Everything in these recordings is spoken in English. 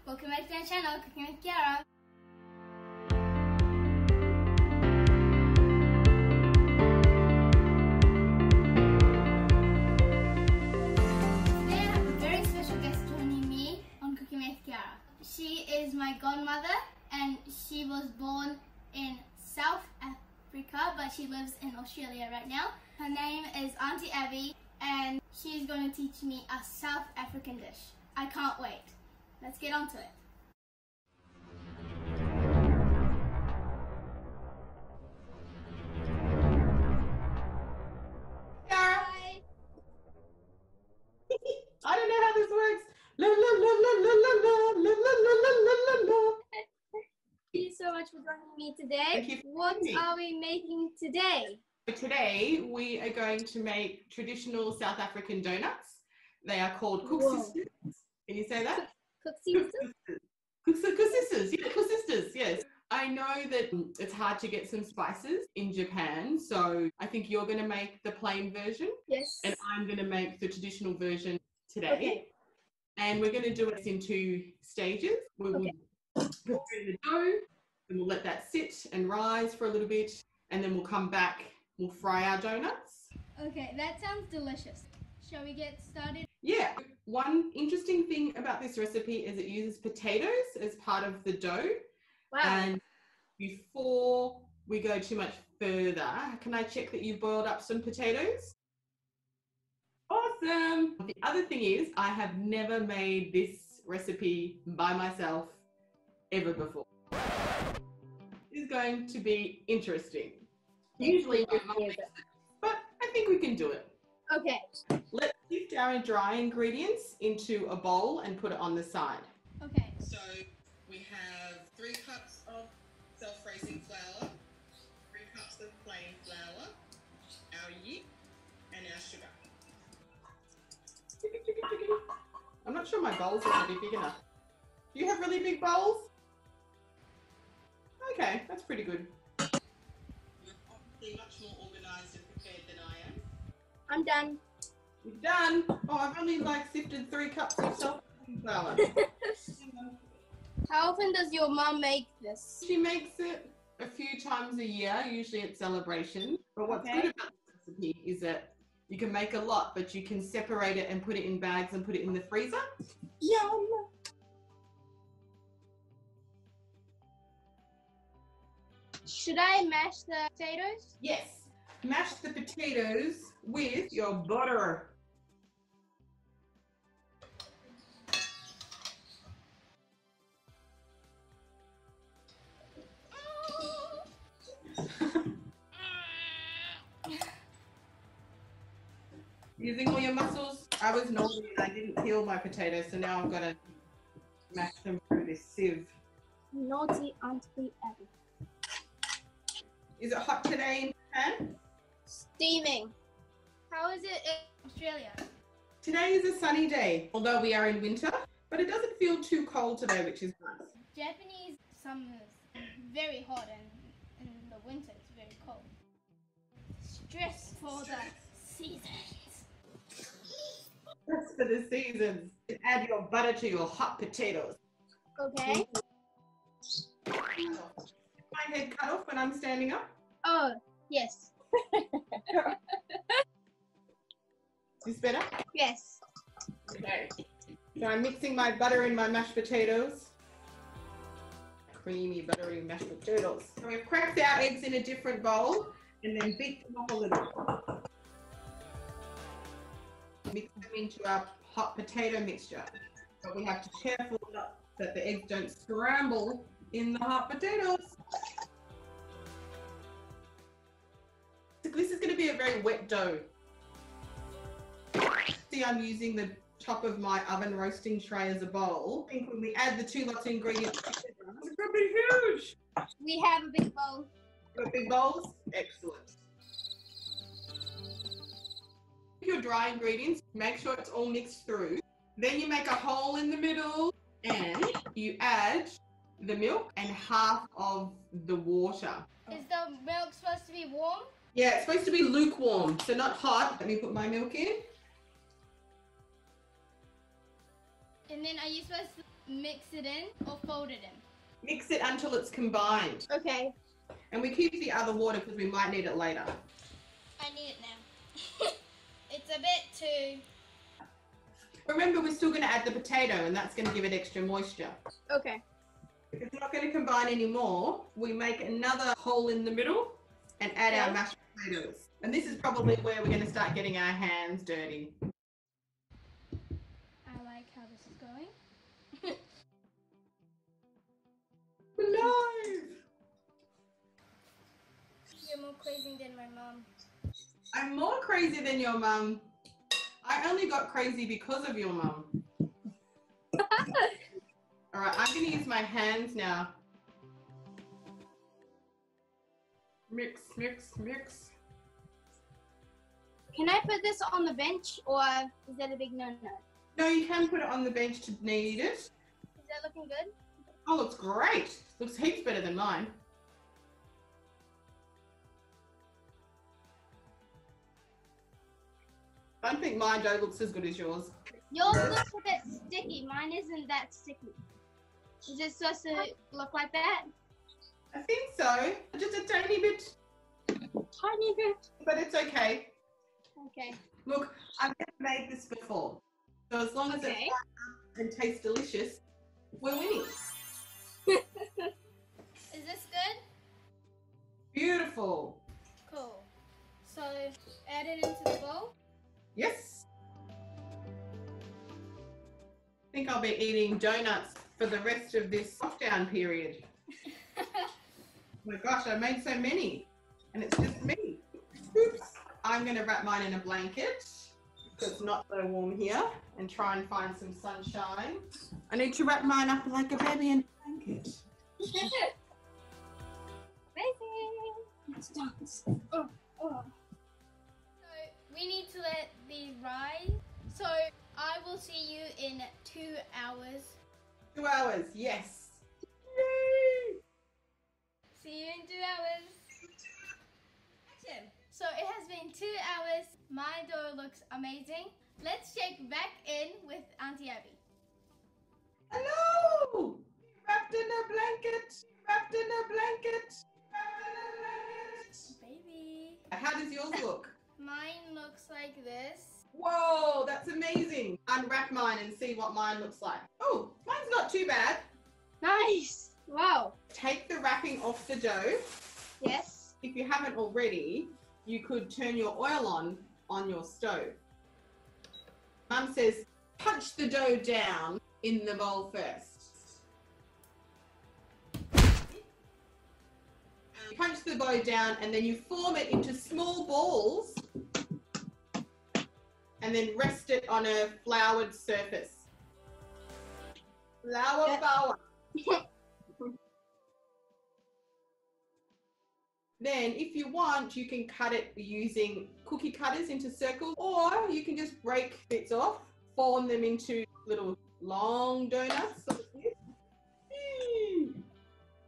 welcome back to our channel, Cooking with Kiara. Today I have a very special guest joining me on Cooking with Kiara. She is my godmother and she was born in South Africa, but she lives in Australia right now. Her name is Aunty Abby and she's going to teach me a South African dish. I can't wait. Let's get on to it. Kiara. Hi. I don't know how this works. La la la la la la la la la la la la. Thank you so much for joining me today. Thank you for What joining me. are we making today? Today we are going to make traditional South African donuts. They are called Koeksisters. Can you say that? Koeksisters? Koeksisters, yeah, Koeksisters, yes. I know that it's hard to get some spices in Japan, so I think you're going to make the plain version. Yes. And I'm going to make the traditional version today. Okay. And we're going to do it in 2 stages. We will prepare the dough, and we'll let that sit and rise for a little bit, and then we'll come back, we'll fry our donuts. Okay, that sounds delicious. Shall we get started? Yeah, one interesting thing about this recipe is it uses potatoes as part of the dough. Wow. And before we go too much further, can I check that you've boiled up some potatoes? Awesome. The other thing is I have never made this recipe by myself ever before. It's going to be interesting. Usually your mum makes it, but I think we can do it. Okay. Let's sift our dry ingredients into a bowl and put it on the side. Okay. So we have 3 cups of self-raising flour, 3 cups of plain flour, our yeast, and our sugar. I'm not sure my bowls are going to be big enough. Do you have really big bowls? Okay, that's pretty good. You're obviously much more organised and prepared than I am. I'm done. You're done. Oh, I've only sifted 3 cups of self-raising flour. How often does your mom make this? She makes it a few times a year, usually at celebrations. But what's good about this recipe is that you can make a lot, but you can separate it and put it in bags and put it in the freezer. Yum! Should I mash the potatoes? Yes. Mash the potatoes with your butter. Using all your muscles. I was naughty and I didn't peel my potatoes, so now I've got to mash them through this sieve. Naughty Aunty Abby. Is it hot today in Japan? Steaming. How is it in Australia? Today is a sunny day, although we are in winter, but it doesn't feel too cold today, which is nice. Japanese summer's very hot and in the winter it's very cold. Stress for the seasons. That's for the seasons. Add your butter to your hot potatoes. Okay. My head cut off when I'm standing up. Oh, yes. Is this better? Yes. Okay. So I'm mixing my butter in my mashed potatoes. Creamy, buttery mashed potatoes. So we've cracked our eggs in a different bowl and then beat them up a little. Mix them into our hot potato mixture. But we have to be careful that the eggs don't scramble in the hot potatoes. This is going to be a very wet dough. See, I'm using the top of my oven roasting tray as a bowl. I think when we add the 2 lots of ingredients together, it's going to be huge. We have a big bowl. Got big bowls? Excellent. Your dry ingredients, make sure it's all mixed through. Then you make a hole in the middle and you add the milk and half of the water. Is the milk supposed to be warm? Yeah, it's supposed to be lukewarm, so not hot. Let me put my milk in. And then are you supposed to mix it in or fold it in? Mix it until it's combined. Okay. And we keep the other water because we might need it later. I need it now. It's a bit too... Remember, we're still going to add the potato and that's going to give it extra moisture. Okay. If it's not going to combine anymore, we make another hole in the middle and add our mashed potatoes. And this is probably where we're going to start getting our hands dirty. I like how this is going. No! You're more crazy than my mom. I'm more crazy than your mum. I only got crazy because of your mum. All right, I'm going to use my hands now. Mix, mix, mix. Can I put this on the bench or is that a big no-no? No, you can put it on the bench to knead it. Is that looking good? Oh, looks great. Looks heaps better than mine. I don't think my dough looks as good as yours. Yours looks a bit sticky. Mine isn't that sticky. Is it supposed to look like that? I think so. Just a tiny bit. Tiny bit. But it's okay. Okay. Look, I've never made this before. So as long as it's fun and tastes delicious, we're winning. Is this good? Beautiful. Cool. So add it into the bowl. Yes. I think I'll be eating donuts for the rest of this lockdown period. Oh my gosh, I made so many. And it's just me. Oops. I'm going to wrap mine in a blanket because it's not so warm here and try and find some sunshine. I need to wrap mine up like a baby in a blanket. Amazing. Let's dance. Oh. So we need to let these rise. So I will see you in 2 hours. 2 hours, yes. Yay! See you in 2 hours. Action. So it has been 2 hours. My dough looks amazing. Let's check back in with Aunty Abby. Hello! Wrapped in a blanket. Wrapped in a blanket. Wrapped in a blanket. Baby. How does yours look? Mine looks like this. Whoa, that's amazing. Unwrap mine and see what mine looks like. Oh, mine's not too bad. Nice. Wow. Take the wrapping off the dough. Yes. If you haven't already, you could turn your oil on your stove. Mum says, punch the dough down in the bowl first. You punch the dough down and then you form it into small balls and then rest it on a floured surface. Flour. Then, if you want, you can cut it using cookie cutters into circles, or you can just break bits off, form them into little long donuts like this.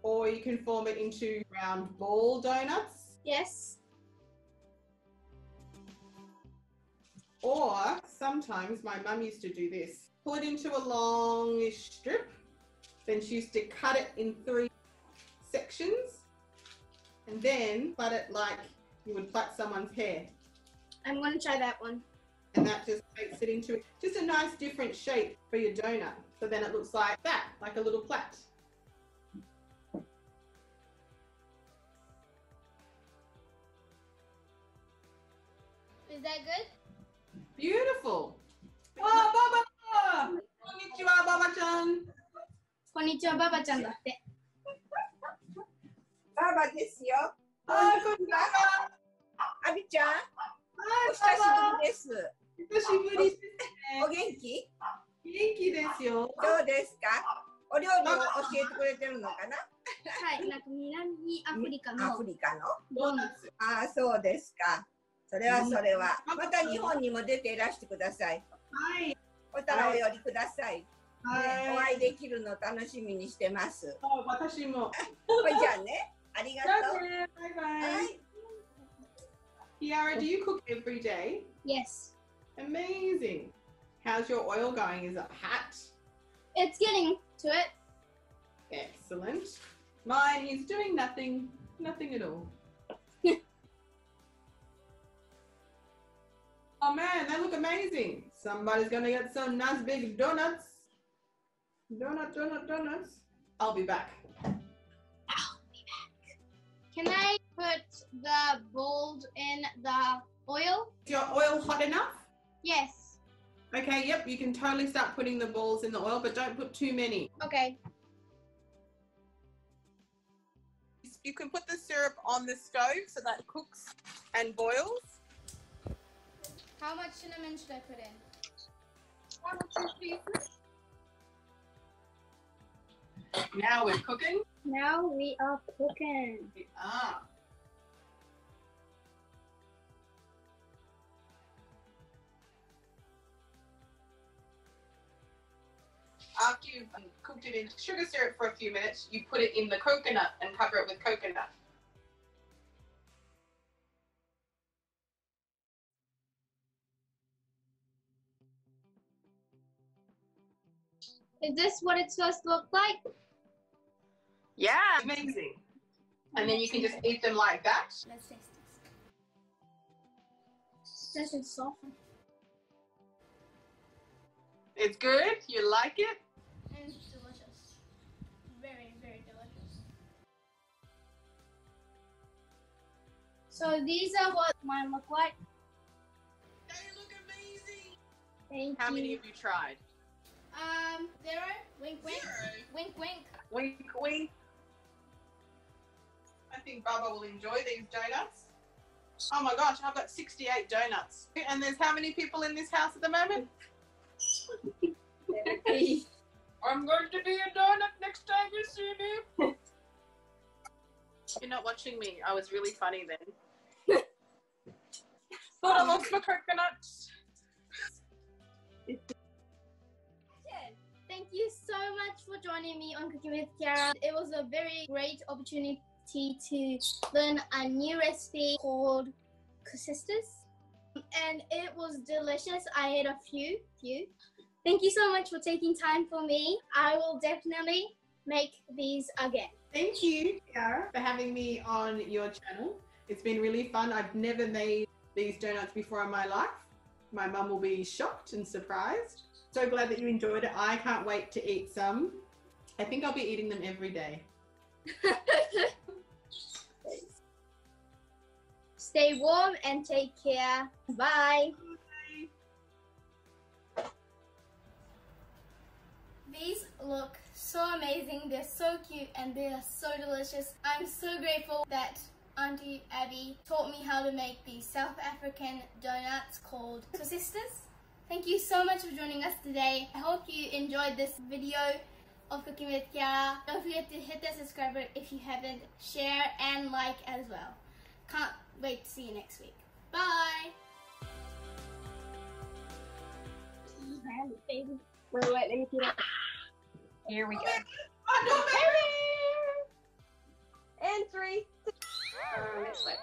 Or you can form it into round ball donuts. Yes. Or sometimes my mum used to do this. Pull it into a longish strip. Then she used to cut it in 3 sections. And then plait it like you would plait someone's hair. I'm going to try that one. And that just makes it into just a nice different shape for your donut. So then it looks like that, like a little plait. Is that good? Beautiful. Wow, Baba! Konnichiwa, Baba-chan. Konnichiwa, Baba-chan だって。ババですよ。あ、こんにちは。アビちゃん、お久しぶりです。久しぶりですおね。元気？元気ですよ。どうですか？お料理を教えてくれてるのかな？はい、なんか南アフリカのアフリカの？ドーナツ。ああ、そうですか。それはそれは。また日本にも出ていらしてください。はい。おたらお寄りください。はい。お会いできるの楽しみにしてます。私も。これじゃあね、ありがとう。Bye bye. はい。Kiara, do you cook every day? Yes. Amazing. How's your oil going? Is it hot? It's getting to it. Excellent. Mine is doing nothing at all. Oh man, they look amazing. Somebody's gonna get some nice big donuts. Donuts. I'll be back. Can I put the balls in the oil? Is your oil hot enough? Yes. Okay, yep, you can totally start putting the balls in the oil, but don't put too many. Okay. You can put the syrup on the stove so that cooks and boils. How much cinnamon should I put in? 1 or 2 pieces. Now we're cooking. Now we are cooking. We are. After you've cooked it in sugar syrup for a few minutes, you put it in the coconut and cover it with coconut. Is this what it's supposed to look like? Yeah, amazing. And then you can just eat them like that. Let's taste this. This is soft. It's good? You like it? And it's delicious. Very, very delicious. So these are what mine look like. They look amazing. Thank How you. many have you tried? 0. Wink, wink. 0. Wink, wink. Wink, wink. I think Baba will enjoy these donuts. Oh my gosh, I've got 68 donuts. And there's how many people in this house at the moment? I'm going to be a donut next time you see me. You're not watching me. I was really funny then. But I lost my coconuts. Thank you so much for joining me on Cooking with Kiara. It was a very great opportunity to learn a new recipe called Koeksisters. And it was delicious. I ate a few. Thank you so much for taking time for me. I will definitely make these again. Thank you, Kiara, for having me on your channel. It's been really fun. I've never made these donuts before in my life. My mum will be shocked and surprised. So glad that you enjoyed it. I can't wait to eat some. I think I'll be eating them every day. Stay warm and take care. Bye. These look so amazing. They're so cute and they are so delicious. I'm so grateful that Aunty Abby taught me how to make these South African donuts called Koeksisters. Thank you so much for joining us today. I hope you enjoyed this video of Cooking with Kiara. Don't forget to hit that subscribe button if you haven't. Share and like as well. Can't wait to see you next week. Bye! Wait, let me see that. Here we go. And 3. This way.